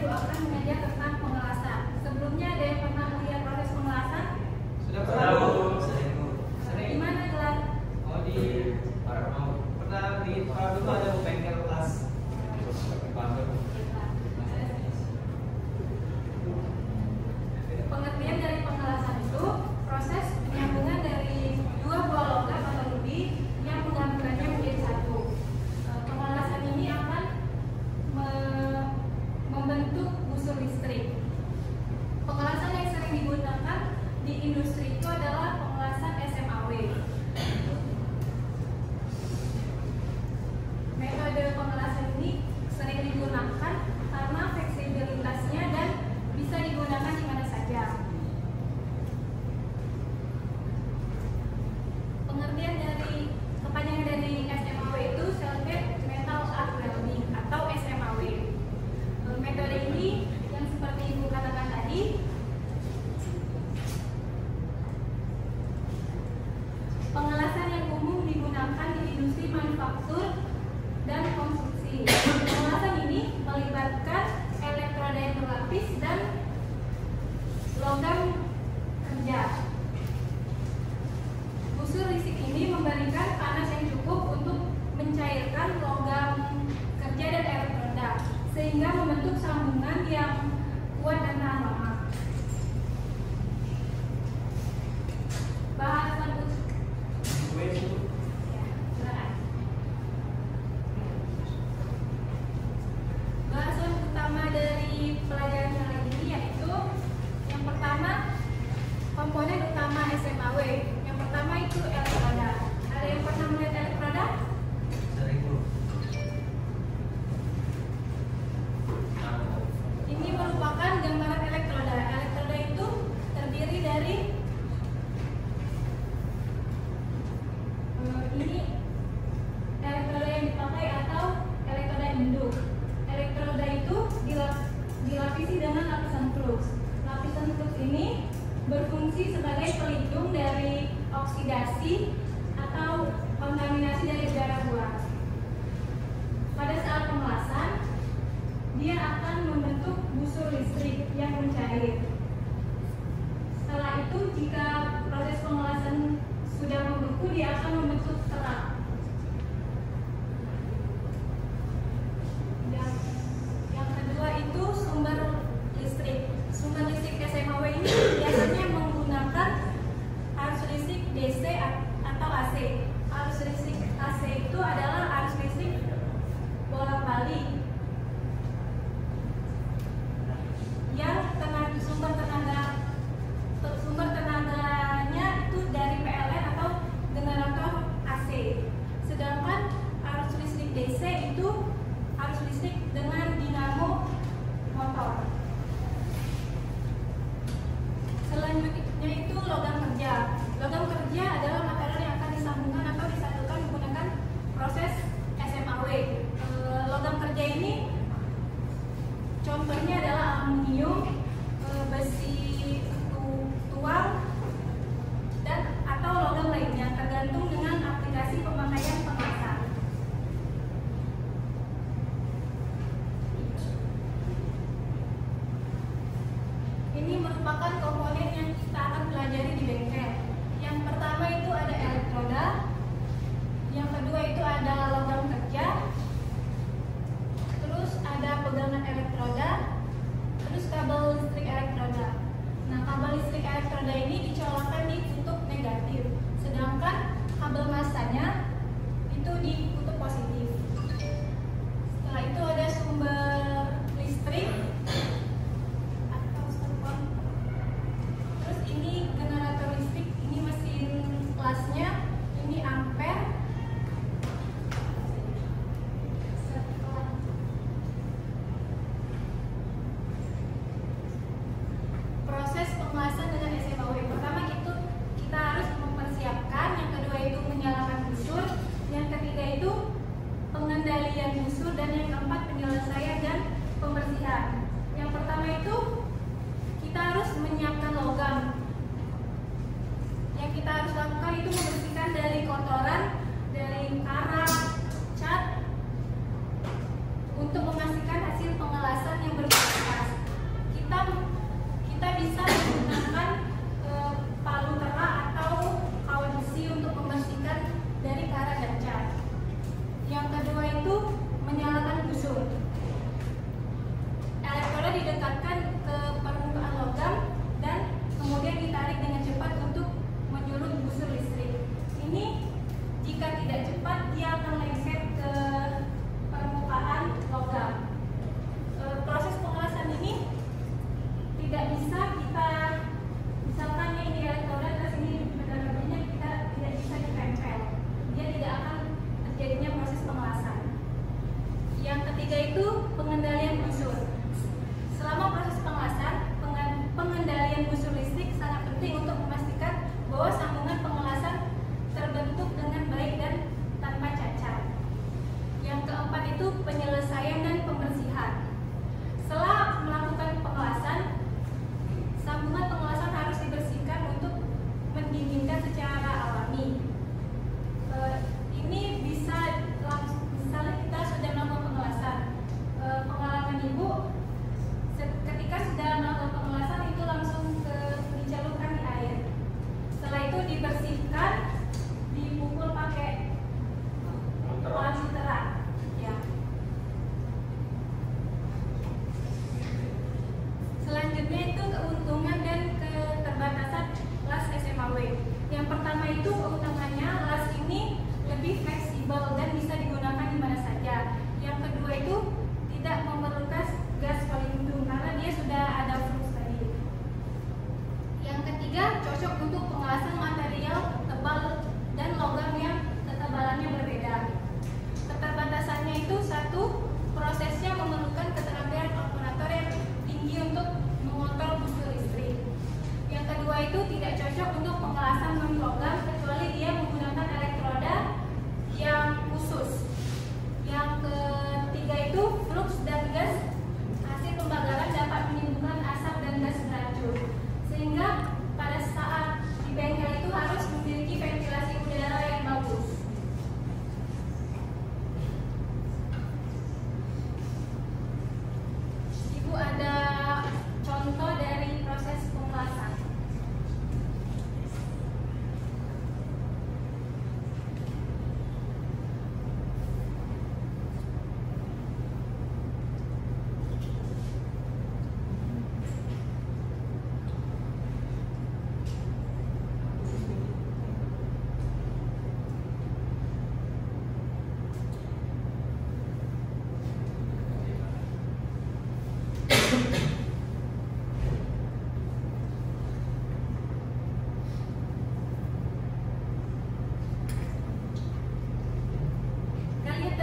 Ibu akan mengajar tentang pengelasan. Sebelumnya ada yang pernah melihat proses pengelasan? Sudah tahu. Di mana gelar? Oh, di pernah di kalau dulu ada bengkel kelas. Pengertian dari pengelasan itu proses penyambungan dari dua buah logam atau lebih yang menggabungkannya menjadi satu. Pengelasan ini akan membentuk busur listrik. Pengelasan yang sering digunakan di industri itu adalah pengelasan SMAW. Metode pengelasan ini sering digunakan karena fleksibilitasnya dan bisa digunakan di mana saja. Pengertian dari kepanjangan dari SMAW itu Self-Made Metal Arc Welding atau SMAW. Metode ini yang seperti Ibu katakan tadi, pengelasan yang umum digunakan di industri manufaktur dan konstruksi. Pengelasan ini melibatkan elektroda yang berlapis dan logam kerja. Busur listrik ini memberikan panas yang cukup untuk mencairkan logam kerja dan elektroda, sehingga membentuk sambungan yang kuat dan tahan lama. Bahasan Bahasan utama dari pelajaran kali ini yaitu yang pertama, komponen utama SMAW. Yang pertama itu elektroda. Ada yang pernah melihat elektroda? Ini merupakan gambaran elektroda. Elektroda itu terdiri dari ini elektroda yang dipakai atau elektroda induk. Elektroda itu dilapisi dengan lapisan flux. Lapisan flux ini berfungsi sebagai pelindung dari oksidasi atau kontaminasi dari udara luar. Pada saat pengelasan, dia akan membentuk busur listrik yang mencair. Setelah itu, jika proses pengelasan sudah membeku, dia akan membentuk serat. Yang kedua itu sumber listrik. Sumber listrik SMAW ini biasanya menggunakan arus listrik DC atau AC. Arus listrik AC itu adalah arus listrik bolak-balik yang sumber tenaganya itu dari PLN atau generator AC. Sedangkan arus listrik DC itu arus listrik dengan dinamo motor. Selanjutnya itu logam kerja. Logam kerja adalah material yang akan disambungkan atau disatukan menggunakan proses SMAW. Logam kerja ini contohnya adalah aluminium, besi tuang, dan atau logam lainnya, tergantung dengan aplikasi pemakaian pengelasan. Ini merupakan komponen yang kita akan pelajari di bengkel. Yang pertama itu ada elektroda, yang kedua itu ada logam kerja, terus ada pegangan elektroda, terus kabel listrik elektroda. Nah, kabel listrik elektroda ini dicolokkan di kutub negatif, sedangkan kabel masanya itu di kutub positif. Setelah itu ada sumber listrik atau stepon. Terus ini generator listrik, ini mesin kelasnya, ini ampere. Proses pengelasan dengan SMAW. Pertama kita harus mempersiapkan, yang kedua itu menyalakan busur, yang ketiga itu pengendalian busur, dan yang keempat penyelesaian dan pembersihan. Yang pertama itu kita harus menyiapkan logam. Yang kita harus lakukan itu membersihkan dari kotoran, dari karat, cat, untuk memastikan hasil pengelasan yang berkualitas.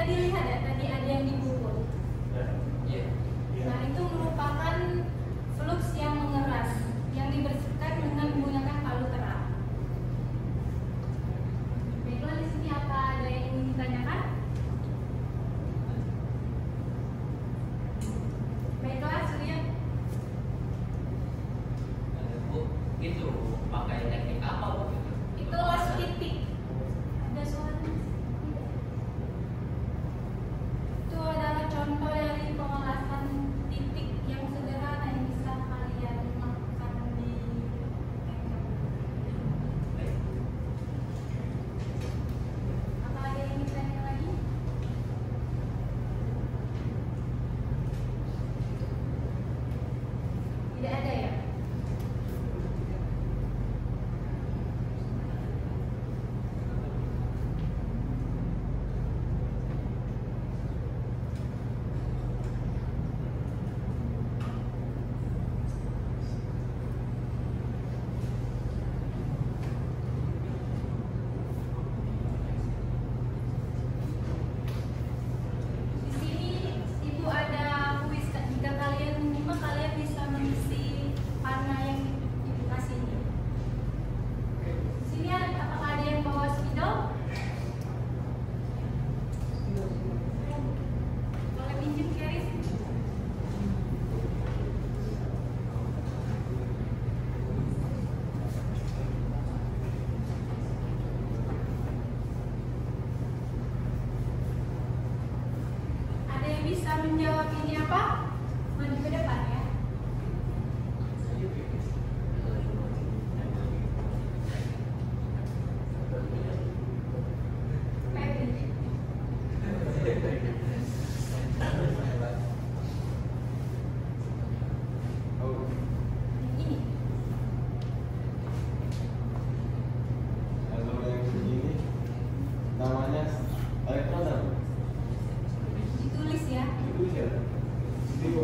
tadi lihat ya, tadi ada yang dipukul. Iya. Nah, itu merupakan flux yang mengeras, yang dibersihkan dengan menggunakan palu terap. Baiklah, di sini apa ada yang ingin ditanyakan? Baiklah, Surya. Bu, itu pakai teknik apa bu? Itu las titik. Ada suara? Itu adalah contoh dari pengelasan titik yang sederhana yang bisa kalian lakukan di bengkel. Apa ada yang ingin tanya lagi? Tidak ada ya? Di sini ibu ada kuis, jika kalian menyimak kalian bisa mengisi panah yang ibu kasih ini. Di sini apakah ada yang bawa spidol? Boleh pinjam Keris? Ada yang bisa menjawab ini apa? Maju ke depan ya. Pebri. Ini. Kalau yang begini namanya elektroda. Ditulis ya. Itu ya. Itu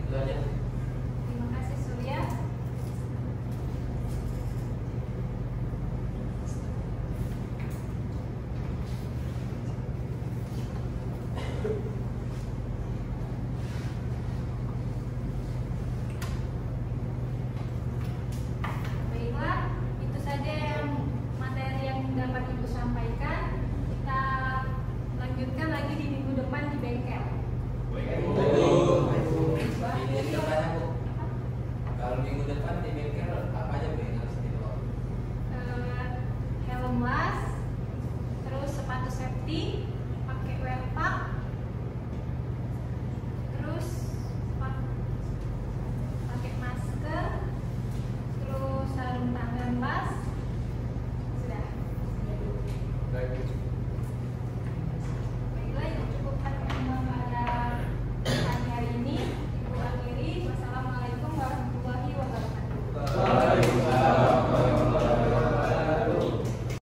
Itu aja.